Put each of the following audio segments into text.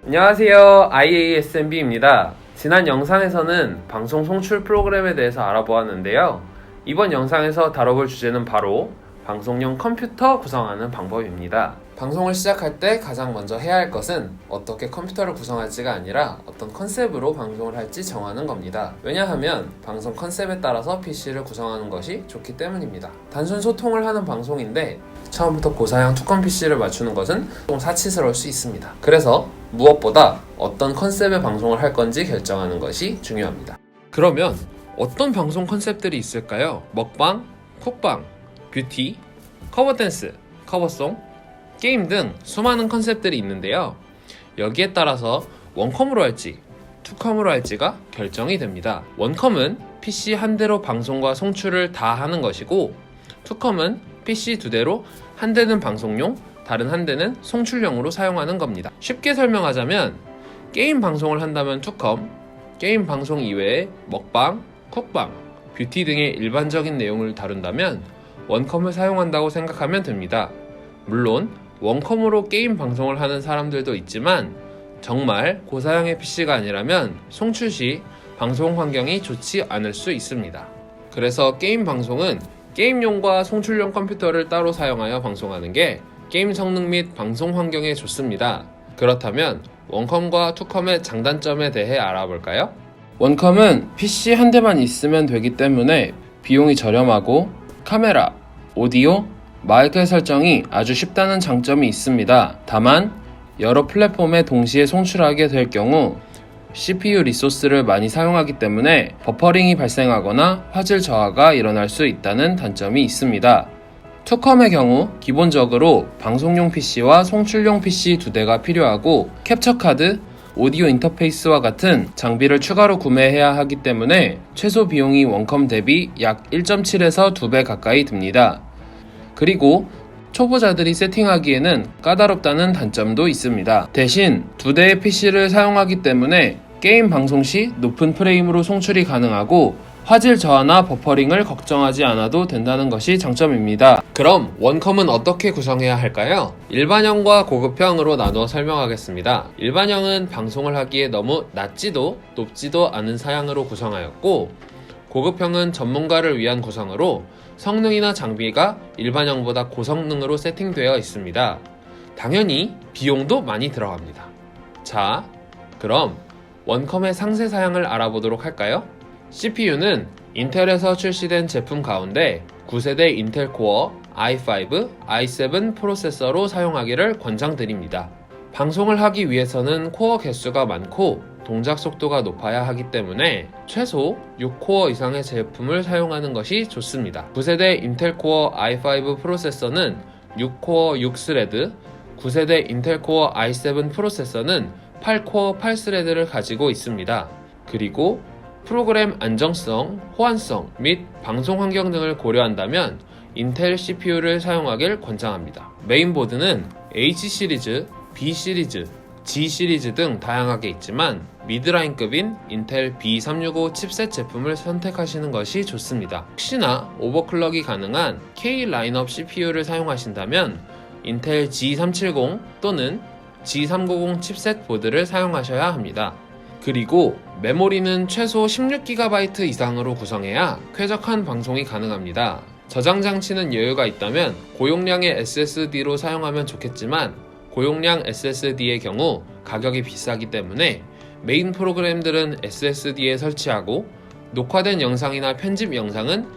안녕하세요. IASMB입니다. 지난 영상에서는 방송 송출 프로그램에 대해서 알아보았는데요. 이번 영상에서 다뤄볼 주제는 바로 방송용 컴퓨터 구성하는 방법입니다. 방송을 시작할 때 가장 먼저 해야 할 것은 어떻게 컴퓨터를 구성할지가 아니라 어떤 컨셉으로 방송을 할지 정하는 겁니다. 왜냐하면 방송 컨셉에 따라서 PC를 구성하는 것이 좋기 때문입니다. 단순 소통을 하는 방송인데 처음부터 고사양 투컴 PC를 맞추는 것은 좀 사치스러울 수 있습니다. 그래서 무엇보다 어떤 컨셉의 방송을 할 건지 결정하는 것이 중요합니다. 그러면 어떤 방송 컨셉들이 있을까요? 먹방, 쿡방, 뷰티, 커버댄스, 커버송, 게임 등 수많은 컨셉들이 있는데요. 여기에 따라서 원컴으로 할지 투컴으로 할지가 결정이 됩니다. 원컴은 PC 한 대로 방송과 송출을 다 하는 것이고, 투컴은 PC 두 대로 한 대는 방송용, 다른 한 대는 송출용으로 사용하는 겁니다. 쉽게 설명하자면 게임 방송을 한다면 투컴, 게임 방송 이외에 먹방, 쿡방, 뷰티 등의 일반적인 내용을 다룬다면 원컴을 사용한다고 생각하면 됩니다. 물론 원컴으로 게임 방송을 하는 사람들도 있지만 정말 고사양의 PC가 아니라면 송출 시 방송 환경이 좋지 않을 수 있습니다. 그래서 게임 방송은 게임용과 송출용 컴퓨터를 따로 사용하여 방송하는 게 게임 성능 및 방송 환경에 좋습니다. 그렇다면 원컴과 투컴의 장단점에 대해 알아볼까요? 원컴은 PC 한 대만 있으면 되기 때문에 비용이 저렴하고 카메라, 오디오, 마이크 설정이 아주 쉽다는 장점이 있습니다. 다만 여러 플랫폼에 동시에 송출하게 될 경우 CPU 리소스를 많이 사용하기 때문에 버퍼링이 발생하거나 화질 저하가 일어날 수 있다는 단점이 있습니다. 투컴의 경우 기본적으로 방송용 PC와 송출용 PC 두 대가 필요하고 캡처 카드, 오디오 인터페이스와 같은 장비를 추가로 구매해야 하기 때문에 최소 비용이 원컴 대비 약 1.7에서 2배 가까이 듭니다. 그리고 초보자들이 세팅하기에는 까다롭다는 단점도 있습니다. 대신 두 대의 PC를 사용하기 때문에 게임 방송 시 높은 프레임으로 송출이 가능하고 화질 저하나 버퍼링을 걱정하지 않아도 된다는 것이 장점입니다. 그럼 원컴은 어떻게 구성해야 할까요? 일반형과 고급형으로 나누어 설명하겠습니다. 일반형은 방송을 하기에 너무 낮지도 높지도 않은 사양으로 구성하였고, 고급형은 전문가를 위한 구성으로 성능이나 장비가 일반형보다 고성능으로 세팅되어 있습니다. 당연히 비용도 많이 들어갑니다. 자, 그럼 원컴의 상세 사양을 알아보도록 할까요? CPU는 인텔에서 출시된 제품 가운데 9세대 인텔 코어 i5, i7 프로세서로 사용하기를 권장드립니다. 방송을 하기 위해서는 코어 개수가 많고 동작 속도가 높아야 하기 때문에 최소 6코어 이상의 제품을 사용하는 것이 좋습니다. 9세대 인텔 코어 i5 프로세서는 6코어 6스레드, 9세대 인텔 코어 i7 프로세서는 8코어 8스레드를 가지고 있습니다. 그리고 프로그램 안정성, 호환성 및 방송 환경 등을 고려한다면 인텔 CPU를 사용하길 권장합니다. 메인보드는 H 시리즈, B 시리즈, G 시리즈 등 다양하게 있지만 미드라인급인 인텔 B365 칩셋 제품을 선택하시는 것이 좋습니다. 혹시나 오버클럭이 가능한 K 라인업 CPU를 사용하신다면 인텔 G370 또는 G390 칩셋 보드를 사용하셔야 합니다. 그리고 메모리는 최소 16GB 이상으로 구성해야 쾌적한 방송이 가능합니다. 저장 장치는 여유가 있다면 고용량의 SSD로 사용하면 좋겠지만 고용량 SSD의 경우 가격이 비싸기 때문에 메인 프로그램들은 SSD에 설치하고 녹화된 영상이나 편집 영상은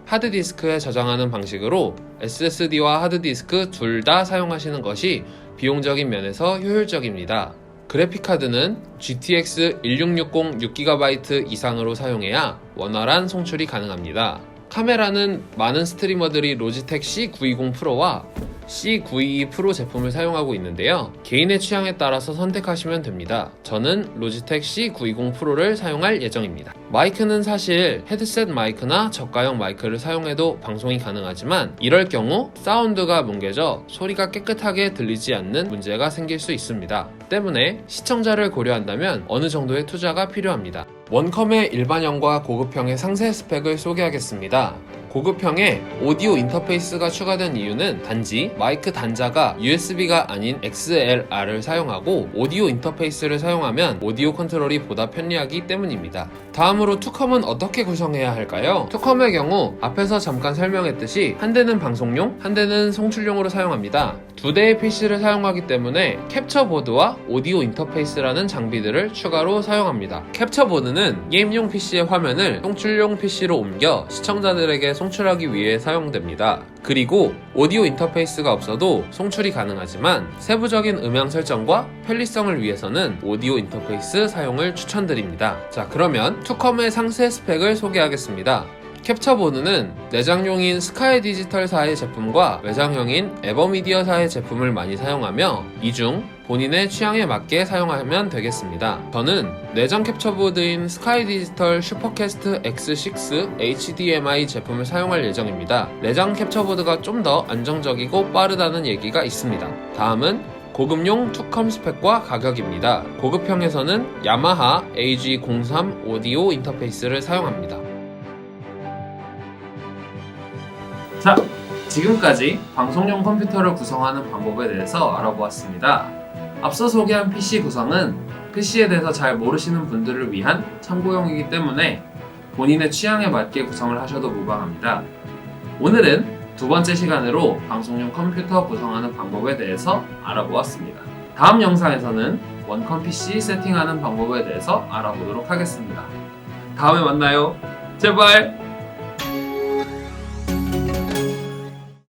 하드디스크에 저장하는 방식으로 SSD와 하드디스크 둘 다 사용하시는 것이 비용적인 면에서 효율적입니다. 그래픽카드는 GTX 1660 6GB 이상으로 사용해야 원활한 송출이 가능합니다. 카메라는 많은 스트리머들이 로지텍 C920 프로와 C922 프로 제품을 사용하고 있는데요. 개인의 취향에 따라서 선택하시면 됩니다. 저는 로지텍 C920 프로를 사용할 예정입니다. 마이크는 사실 헤드셋 마이크나 저가형 마이크를 사용해도 방송이 가능하지만 이럴 경우 사운드가 뭉개져 소리가 깨끗하게 들리지 않는 문제가 생길 수 있습니다. 때문에 시청자를 고려한다면 어느 정도의 투자가 필요합니다. 원컴의 일반형과 고급형의 상세 스펙을 소개하겠습니다. 고급형에 오디오 인터페이스가 추가된 이유는 단지 마이크 단자가 USB가 아닌 XLR을 사용하고 오디오 인터페이스를 사용하면 오디오 컨트롤이 보다 편리하기 때문입니다. 다음으로 투컴은 어떻게 구성해야 할까요? 투컴의 경우 앞에서 잠깐 설명했듯이 한 대는 방송용, 한 대는 송출용으로 사용합니다. 두 대의 PC를 사용하기 때문에 캡처보드와 오디오 인터페이스라는 장비들을 추가로 사용합니다. 캡처보드는 게임용 PC의 화면을 송출용 PC로 옮겨 시청자들에게 송출하기 위해 사용됩니다. 그리고 오디오 인터페이스가 없어도 송출이 가능하지만 세부적인 음향 설정과 편리성을 위해서는 오디오 인터페이스 사용을 추천드립니다. 자, 그러면 투컴의 상세 스펙을 소개하겠습니다. 캡처보드는 내장용인 스카이 디지털사의 제품과 외장형인 에버미디어사의 제품을 많이 사용하며 이 중 본인의 취향에 맞게 사용하면 되겠습니다. 저는 내장 캡처보드인 스카이 디지털 슈퍼캐스트 X6 HDMI 제품을 사용할 예정입니다. 내장 캡처보드가 좀 더 안정적이고 빠르다는 얘기가 있습니다. 다음은 고급용 투컴 스펙과 가격입니다. 고급형에서는 야마하 AG03 오디오 인터페이스를 사용합니다. 자, 지금까지 방송용 컴퓨터를 구성하는 방법에 대해서 알아보았습니다. 앞서 소개한 PC 구성은 PC에 대해서 잘 모르시는 분들을 위한 참고용이기 때문에 본인의 취향에 맞게 구성을 하셔도 무방합니다. 오늘은 두 번째 시간으로 방송용 컴퓨터 구성하는 방법에 대해서 알아보았습니다. 다음 영상에서는 원컴 PC 세팅하는 방법에 대해서 알아보도록 하겠습니다. 다음에 만나요. 제발!